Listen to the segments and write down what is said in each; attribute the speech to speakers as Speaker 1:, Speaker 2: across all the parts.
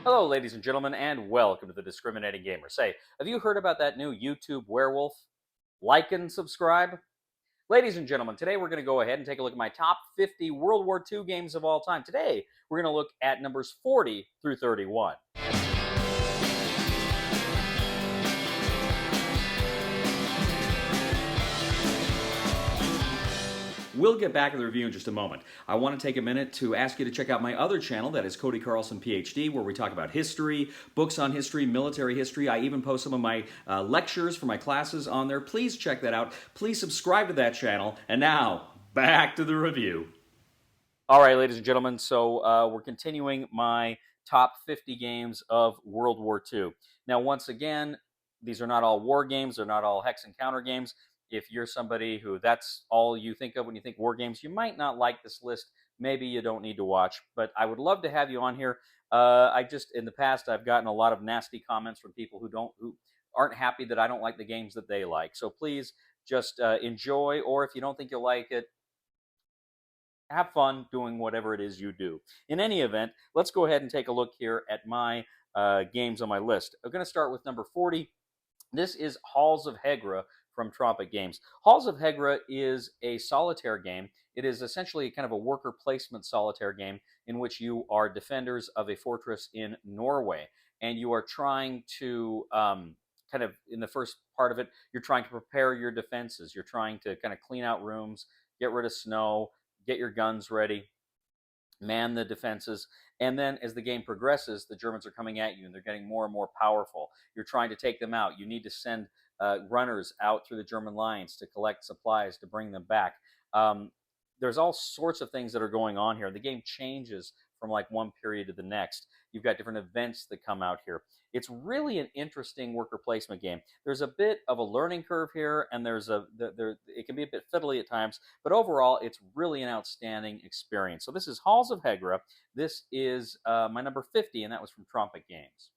Speaker 1: Hello, ladies and gentlemen, and welcome to the Discriminating Gamer. Say, have you heard about that new YouTube werewolf? Like and subscribe. Ladies and gentlemen, today we're going to go ahead and take a look at my top 50 World War II games of all time. Today, we're going to look at numbers 40 through 31. We'll get back to the review in just a moment. I want to take a minute to ask you to check out my other channel, that is Cody Carlson, PhD, where we talk about history, books on history, military history. I even post some of my lectures for my classes on there. Please check that out. Please subscribe to that channel. And now, back to the review. All right, ladies and gentlemen, so we're continuing my top 50 games of World War II. Now, once again, these are not all war games. They're not all hex and counter games. If you're somebody who that's all you think of when you think war games, you might not like this list. Maybe you don't need to watch, but I would love to have you on here. In the past, I've gotten a lot of nasty comments from people who aren't happy that I don't like the games that they like. So please just enjoy, or if you don't think you'll like it, have fun doing whatever it is you do. In any event, let's go ahead and take a look here at my games on my list. I'm going to start with number 40. This is Halls of Hegra from Tropic Games. Halls of Hegra is a solitaire game. It is essentially kind of a worker placement solitaire game in which you are defenders of a fortress in Norway, and you are trying to kind of, in the first part of it, you're trying to prepare your defenses. You're trying to kind of clean out rooms, get rid of snow, get your guns ready, man the defenses, and then as the game progresses, the Germans are coming at you and they're getting more and more powerful. You're trying to take them out. You need to send runners out through the German lines to collect supplies to bring them back. There's all sorts of things that are going on here. The game changes from like one period to the next. You've got different events that come out here. It's really an interesting worker placement game. There's a bit of a learning curve here, and it can be a bit fiddly at times, but overall, it's really an outstanding experience. So this is Halls of Hegra. This is my number 50, and that was from Tropic Games.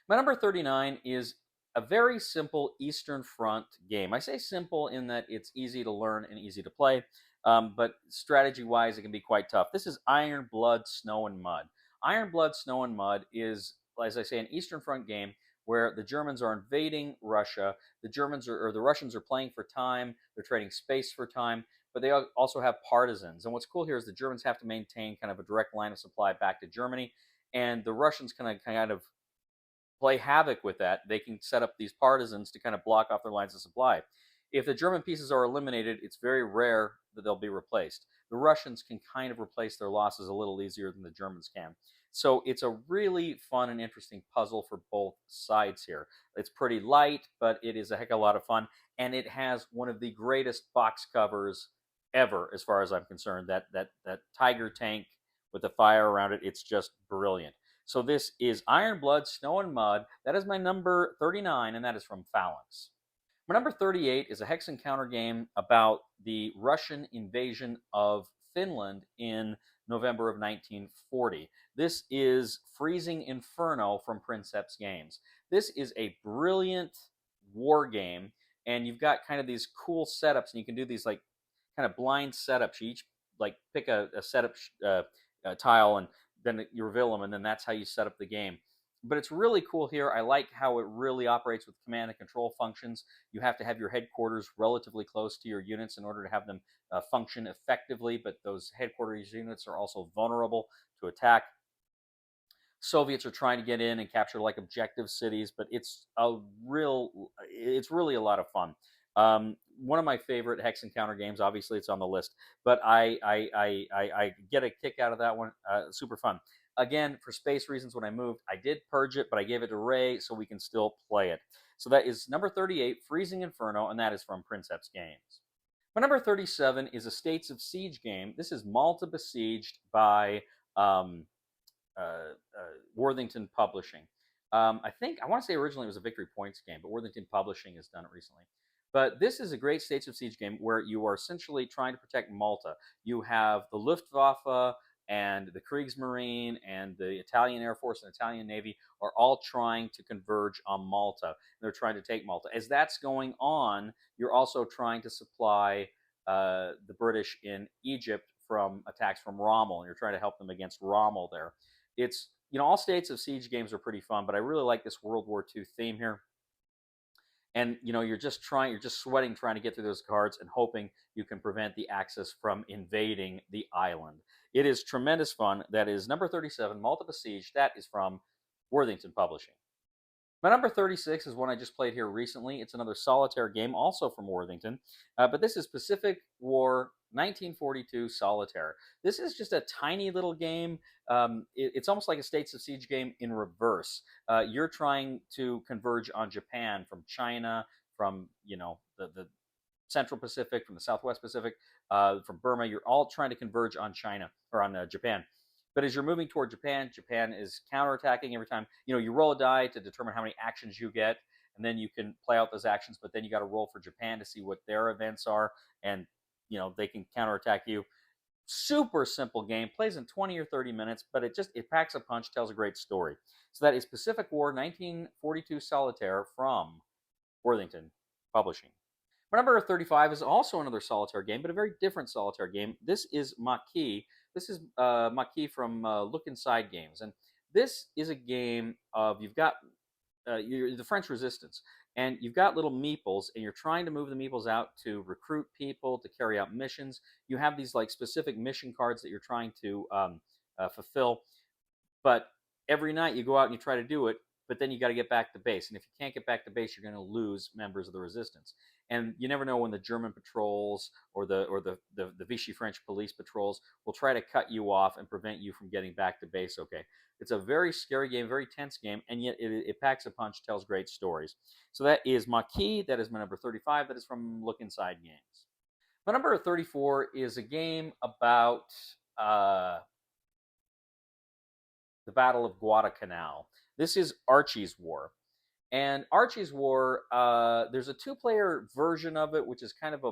Speaker 1: My number 39 is a very simple Eastern Front game. I say simple in that it's easy to learn and easy to play, but strategy-wise, it can be quite tough. This is Iron Blood, Snow and Mud. Iron Blood, Snow and Mud is, as I say, an Eastern Front game where the Germans are invading Russia. The Russians are playing for time. They're trading space for time, but they also have partisans. And what's cool here is the Germans have to maintain kind of a direct line of supply back to Germany, and the Russians kind of play havoc with that. They can set up these partisans to kind of block off their lines of supply. If the German pieces are eliminated, it's very rare that they'll be replaced. The Russians can kind of replace their losses a little easier than the Germans can. So it's a really fun and interesting puzzle for both sides here. It's pretty light, but it is a heck of a lot of fun, and it has one of the greatest box covers ever, as far as I'm concerned. That Tiger tank with the fire around it, it's just brilliant. So this is Iron Blood, Snow and Mud. That is my number 39, and that is from Phalanx. My number 38 is a hex and counter game about the Russian invasion of Finland in November of 1940. This is Freezing Inferno from Princeps Games. This is a brilliant war game, and you've got kind of these cool setups, and you can do these like kind of blind setups. You each like pick a setup tile, and then you reveal them, and then that's how you set up the game. But it's really cool here. I like how it really operates with command and control functions. You have to have your headquarters relatively close to your units in order to have them function effectively, but those headquarters units are also vulnerable to attack. Soviets are trying to get in and capture like objective cities, but it's really a lot of fun. One of my favorite hex and counter games. Obviously, it's on the list, but I get a kick out of that one. Super fun. Again, for space reasons, when I moved, I did purge it, but I gave it to Ray so we can still play it. So that is number 38, Freezing Inferno, and that is from Princeps Games. My number 37 is a States of Siege game. This is Malta Besieged by Worthington Publishing. I want to say originally it was a Victory Points game, but Worthington Publishing has done it recently. But this is a great States of Siege game where you are essentially trying to protect Malta. You have the Luftwaffe and the Kriegsmarine and the Italian Air Force and Italian Navy are all trying to converge on Malta. They're trying to take Malta. As that's going on, you're also trying to supply the British in Egypt from attacks from Rommel, and you're trying to help them against Rommel there. It's, all states of siege games are pretty fun, but I really like this World War II theme here. And you're just sweating trying to get through those cards and hoping you can prevent the Axis from invading the island. It is tremendous fun. That is number 37, Malta Besieged. That is from Worthington Publishing. My number 36 is one I just played here recently. It's another solitaire game, also from Worthington, but this is Pacific War 1942 Solitaire. This is just a tiny little game. It's almost like a States of Siege game in reverse. You're trying to converge on Japan from China, from the Central Pacific, from the Southwest Pacific, from Burma. You're all trying to converge on China or on Japan. But as you're moving toward Japan, Japan is counterattacking every time. You roll a die to determine how many actions you get, and then you can play out those actions. But then you got to roll for Japan to see what their events are, and they can counterattack you. Super simple game, plays in 20 or 30 minutes, but it packs a punch, tells a great story. So that is Pacific War 1942 Solitaire from Worthington Publishing. My number 35 is also another solitaire game, but a very different solitaire game. This is Maquis. This is Maquis from Look Inside Games. And this is a game of, you've got the French Resistance, and you've got little meeples, and you're trying to move the meeples out to recruit people, to carry out missions. You have these like specific mission cards that you're trying to fulfill. But every night you go out and you try to do it, but then you got to get back to base. And if you can't get back to base, you're going to lose members of the resistance. And you never know when the German patrols or the Vichy French police patrols will try to cut you off and prevent you from getting back to base. Okay, it's a very scary game, very tense game, and yet it packs a punch, tells great stories. So that is Maquis. That is my number 35. That is from Look Inside Games. My number 34 is a game about the Battle of Guadalcanal. This is Archie's War. And Archie's War, there's a two-player version of it, which is kind of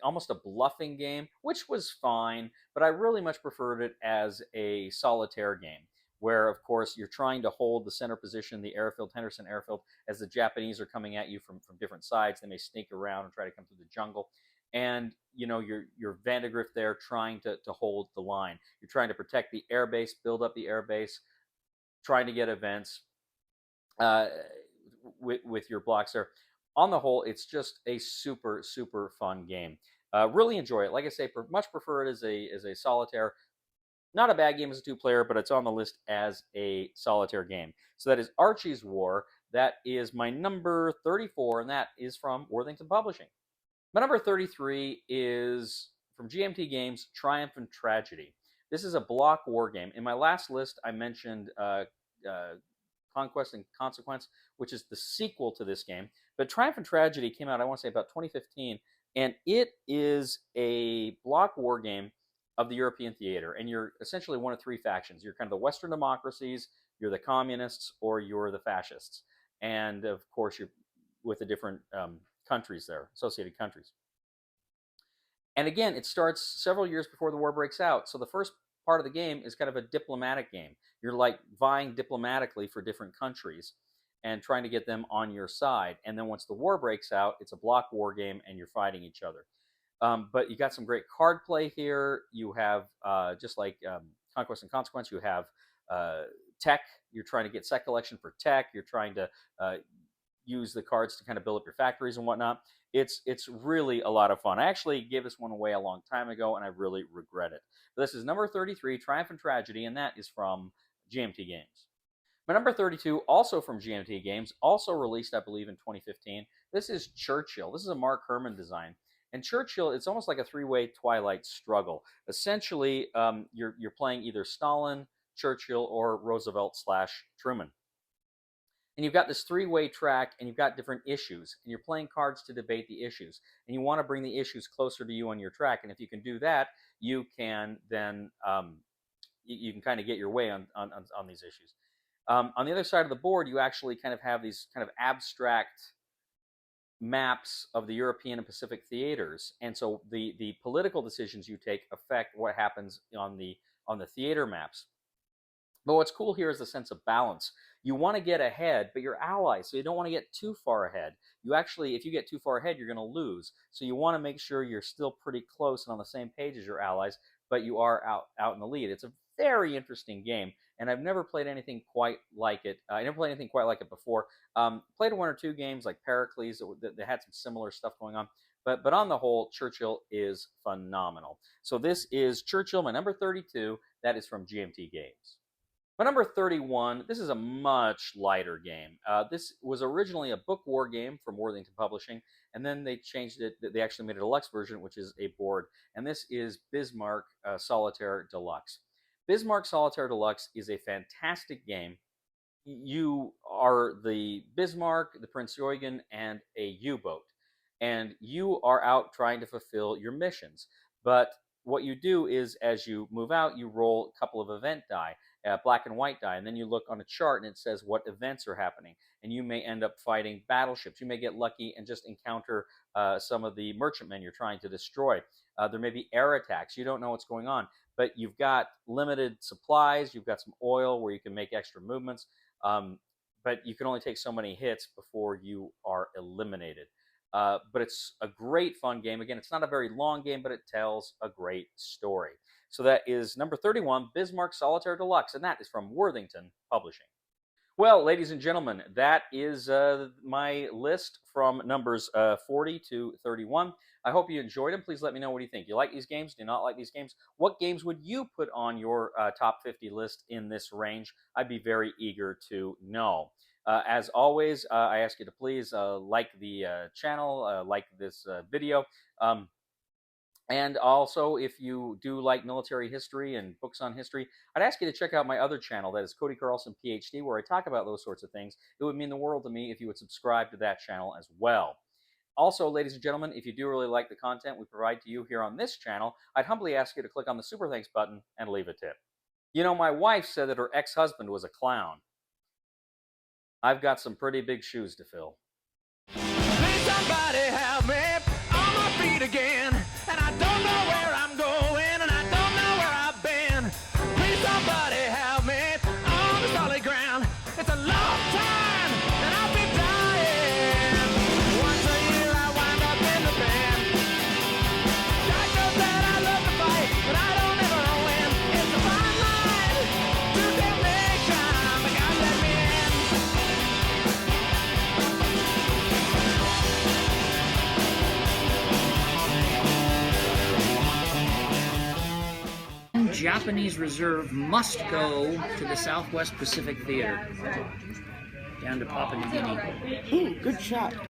Speaker 1: almost a bluffing game, which was fine, but I really much preferred it as a solitaire game, where, of course, you're trying to hold the center position, the airfield, Henderson Airfield, as the Japanese are coming at you from different sides. They may sneak around and try to come through the jungle. And, you're Vandegrift there trying to hold the line. You're trying to protect the airbase, build up the airbase, trying to get events with your blocks there. On the whole, it's just a super, super fun game. Really enjoy it. Like I say, much prefer it as a solitaire. Not a bad game as a two-player, but it's on the list as a solitaire game. So that is Archie's War. That is my number 34, and that is from Worthington Publishing. My number 33 is from GMT Games, Triumph and Tragedy. This is a block war game. In my last list, I mentioned Conquest and Consequence, which is the sequel to this game. But Triumph and Tragedy came out, I want to say, about 2015, and it is a block war game of the European theater. And you're essentially one of three factions. You're kind of the Western democracies, you're the communists, or you're the fascists. And, of course, you're with the different countries there, associated countries. And again, it starts several years before the war breaks out. So the first part of the game is kind of a diplomatic game. You're like vying diplomatically for different countries and trying to get them on your side. And then once the war breaks out, it's a block war game and you're fighting each other. But you got some great card play here. You have, just like Conquest and Consequence, you have tech. You're trying to get set collection for tech. You're trying to use the cards to kind of build up your factories and whatnot. It's really a lot of fun. I actually gave this one away a long time ago, and I really regret it. But this is number 33, Triumph and Tragedy, and that is from GMT Games. My number 32, also from GMT Games, also released, I believe, in 2015. This is Churchill. This is a Mark Herman design. And Churchill, it's almost like a three-way Twilight struggle. Essentially, you're playing either Stalin, Churchill, or Roosevelt/Truman. And you've got this three-way track, and you've got different issues, and you're playing cards to debate the issues. And you want to bring the issues closer to you on your track. And if you can do that, you can then you can kind of get your way on these issues. On the other side of the board, you actually kind of have these kind of abstract maps of the European and Pacific theaters, and so the political decisions you take affect what happens on the theater maps. But what's cool here is the sense of balance. You want to get ahead, but you're allies, so you don't want to get too far ahead. You actually, if you get too far ahead, you're going to lose. So you want to make sure you're still pretty close and on the same page as your allies, but you are out in the lead. It's a very interesting game, and I've never played anything quite like it. I never played anything quite like it before. Played one or two games like Pericles that had some similar stuff going on. But on the whole, Churchill is phenomenal. So this is Churchill, my number 32. That is from GMT Games. My number 31, this is a much lighter game. This was originally a book war game from Worthington Publishing, and then they changed it. They actually made a deluxe version, which is a board, and this is Bismarck Solitaire Deluxe. Bismarck Solitaire Deluxe is a fantastic game. You are the Bismarck, the Prince Eugen, and a U-boat, and you are out trying to fulfill your missions. But what you do is, as you move out, you roll a couple of event die, black and white die, and then you look on a chart and it says what events are happening. And you may end up fighting battleships. You may get lucky and just encounter some of the merchantmen you're trying to destroy. There may be air attacks. You don't know what's going on, but you've got limited supplies. You've got some oil where you can make extra movements, but you can only take so many hits before you are eliminated. But it's a great fun game. Again, it's not a very long game, but it tells a great story. So that is number 31, Bismarck Solitaire Deluxe, and that is from Worthington Publishing. Well, ladies and gentlemen, that is my list from numbers 40 to 31. I hope you enjoyed them. Please let me know what you think. You like these games? Do you not like these games? What games would you put on your top 50 list in this range? I'd be very eager to know. As always, I ask you to please like the channel, like this video. And also, if you do like military history and books on history, I'd ask you to check out my other channel, that is Cody Carlson, PhD, where I talk about those sorts of things. It would mean the world to me if you would subscribe to that channel as well. Also, ladies and gentlemen, if you do really like the content we provide to you here on this channel, I'd humbly ask you to click on the Super Thanks button and leave a tip. You know, my wife said that her ex-husband was a clown. I've got some pretty big shoes to fill.
Speaker 2: Please somebody help me on my feet again, and I don't know where I'm going, and I don't know where I've been. Please somebody help me on the solid ground. It's a long time, and I'll be dying. Once a year I wind up in the band. God knows that I love to fight, but I don't ever win. It's a fine line to damnation, but God let me in.
Speaker 3: Japanese reserve must go to the Southwest Pacific Theater, down to Papua New Guinea.
Speaker 4: Ooh, good shot.